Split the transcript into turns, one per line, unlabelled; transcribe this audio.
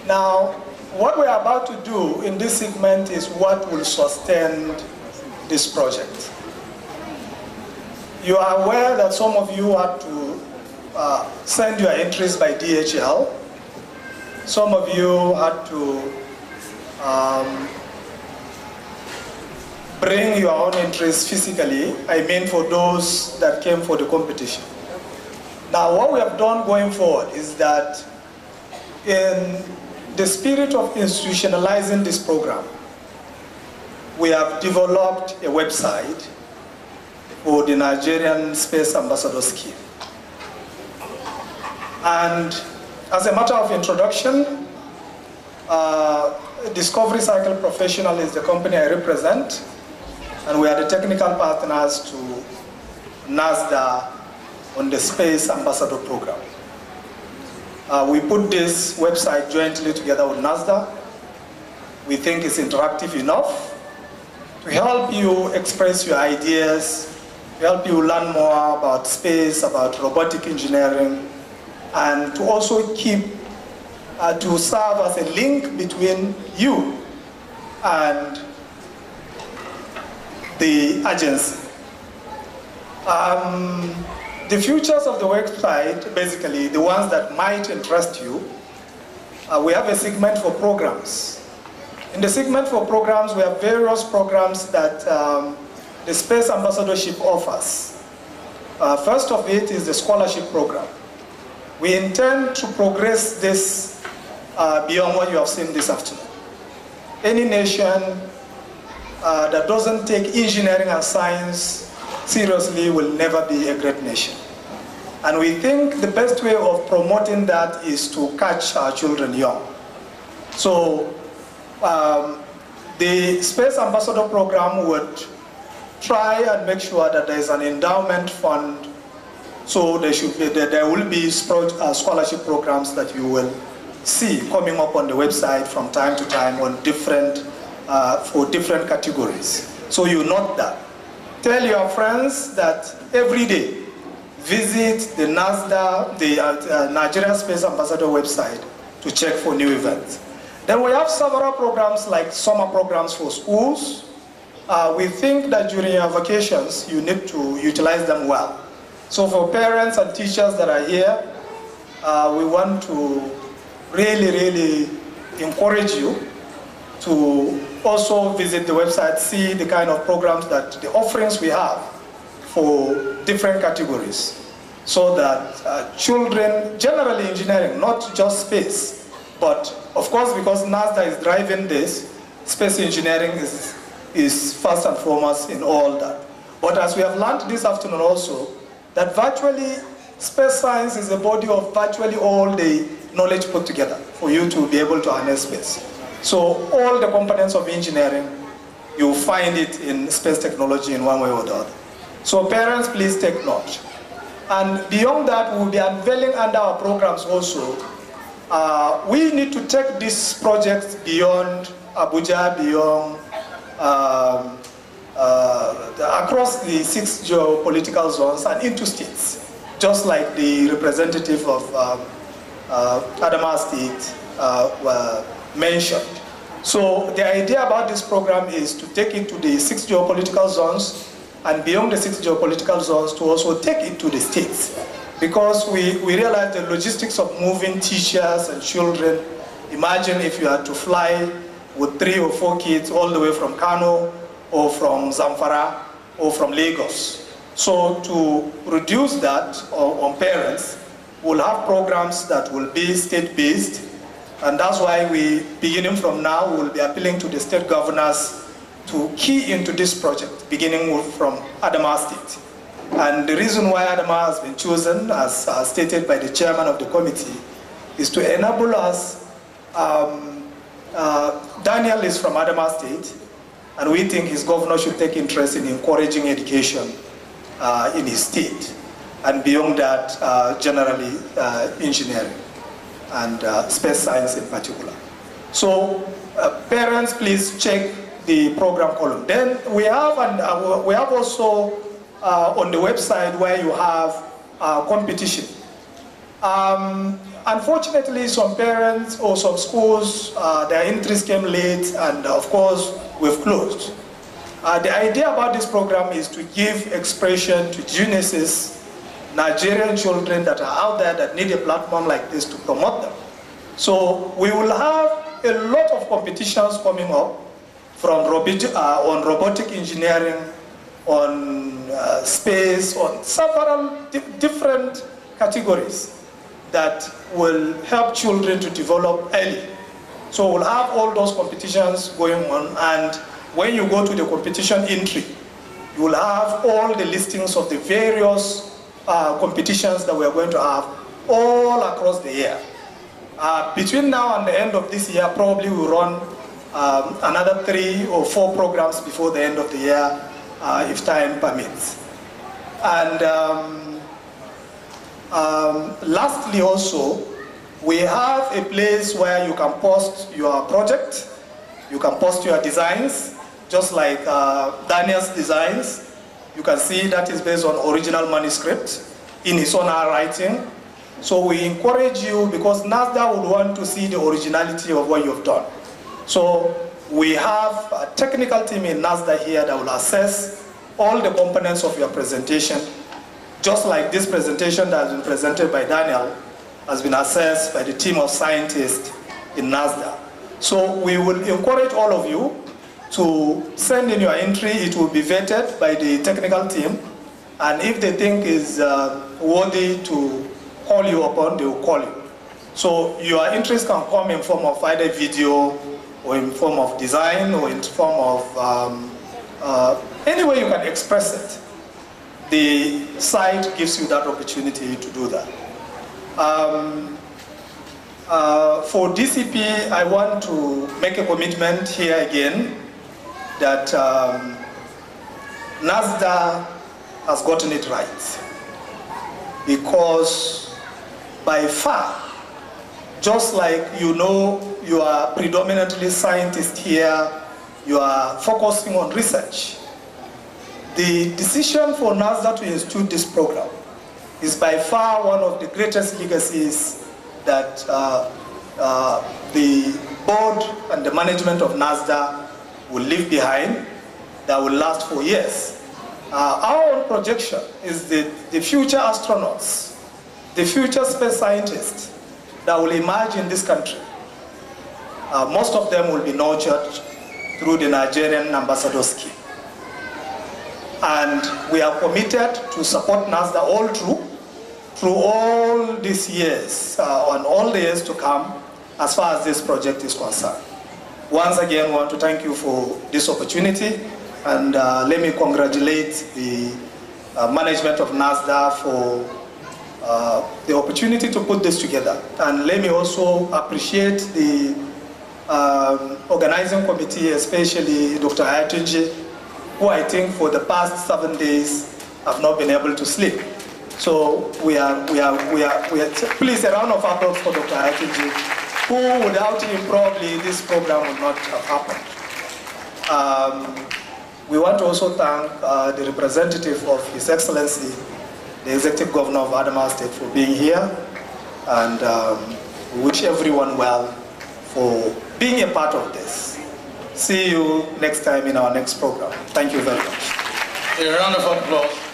Now, what we're about to do in this segment is what will sustain this project. You are aware that some of you had to send your entries by DHL. Some of you had to bring your own entries physically, I mean for those that came for the competition. Now, what we have done going forward is that in the spirit of institutionalizing this program, we have developed a website for the Nigerian Space Ambassador Scheme. And as a matter of introduction, Discovery Cycle Professional is the company I represent, and we are the technical partners to NASDA on the Space Ambassador Program. We put this website jointly together with NASDA. We think it's interactive enough to help you express your ideas, help you learn more about space, about robotic engineering, and to also keep, to serve as a link between you and the agency. The features of the website, basically, the ones that might interest you, we have a segment for programs. In the segment for programs, we have various programs that the Space Ambassadorship offers. First of it is the scholarship program. We intend to progress this beyond what you have seen this afternoon. Any nation that doesn't take engineering and science seriously will never be a great nation. And we think the best way of promoting that is to catch our children young. So the Space Ambassador Program would try and make sure that there is an endowment fund, so there will be scholarship programs that you will see coming up on the website from time to time on different, for different categories. So you note that. Tell your friends that every day, visit the NASDA, the Nigeria Space Ambassador website to check for new events. Then we have several programs like summer programs for schools. We think that during your vacations, you need to utilize them well. So for parents and teachers that are here, we want to really encourage you to also visit the website, see the kind of programs that, the offerings we have for different categories, so that children, generally engineering, not just space, but of course because NASDA is driving this, space engineering is first and foremost in all that. But as we have learned this afternoon also, that virtually space science is a body of virtually all the knowledge put together for you to be able to harness space. So all the components of engineering, you find it in space technology in one way or the other. So parents, please take note. And beyond that, we'll be unveiling under our programs also. We need to take this project beyond Abuja, beyond across the 6 geopolitical zones and into states, just like the representative of Adamawa State mentioned. So the idea about this program is to take it to the 6 geopolitical zones, and beyond the 6 geopolitical zones to also take it to the states. Because we realize the logistics of moving teachers and children. Imagine if you had to fly with 3 or 4 kids all the way from Kano or from Zamfara or from Lagos. So to reduce that on parents, we'll have programs that will be state-based, and that's why we, beginning from now, will be appealing to the state governors to key into this project, beginning from Adamawa State. And the reason why Adamawa has been chosen, as stated by the chairman of the committee, is to enable us. Daniel is from Adamawa State, and we think his governor should take interest in encouraging education in his state, and beyond that, generally engineering and space science in particular. So parents, please check the program column. Then we have also on the website where you have competition. Unfortunately, some parents or some schools, their entries came late, and of course, we've closed. The idea about this program is to give expression to Genesis, Nigerian children that are out there that need a platform like this to promote them. So we will have a lot of competitions coming up from on robotic engineering, on space, on several different categories that will help children to develop early. So we'll have all those competitions going on, and when you go to the competition entry, you will have all the listings of the various competitions that we are going to have all across the year. Between now and the end of this year, probably we'll run another 3 or 4 programs before the end of the year, if time permits. And lastly also, we have a place where you can post your project, you can post your designs, just like Daniel's designs. You can see that is based on original manuscript in his own writing. So we encourage you, because NASDA would want to see the originality of what you've done. So we have a technical team in NASDA here that will assess all the components of your presentation, just like this presentation that has been presented by Daniel has been assessed by the team of scientists in NASDA. So we will encourage all of you to send in your entry. It will be vetted by the technical team, and if they think is worthy to call you upon, they will call you. So your entries can come in form of either video, or in form of design, or in form of any way you can express it. The site gives you that opportunity to do that. For DCP, I want to make a commitment here again that NASDA has gotten it right, because by far, just like you know you are predominantly scientists here, you are focusing on research. The decision for NASDA to institute this program is by far one of the greatest legacies that the board and the management of NASDA will leave behind, that will last for years. Our own projection is that the future astronauts, the future space scientists that will emerge in this country, most of them will be nurtured through the Nigerian Ambassador Scheme. And we are committed to support NASDA all through all these years, and all the years to come, as far as this project is concerned. Once again, I want to thank you for this opportunity, and let me congratulate the management of NASDA for the opportunity to put this together. And let me also appreciate the organizing committee, especially Dr. Ayatunji, who I think for the past 7 days have not been able to sleep. So we are please, a round of applause for Dr. Ayatunji, who without him probably this program would not have happened. We want to also thank the representative of His Excellency, the Executive Governor of Adamawa State, for being here, and we wish everyone well for being a part of this. See you next time in our next program. Thank you very much.
A round of applause.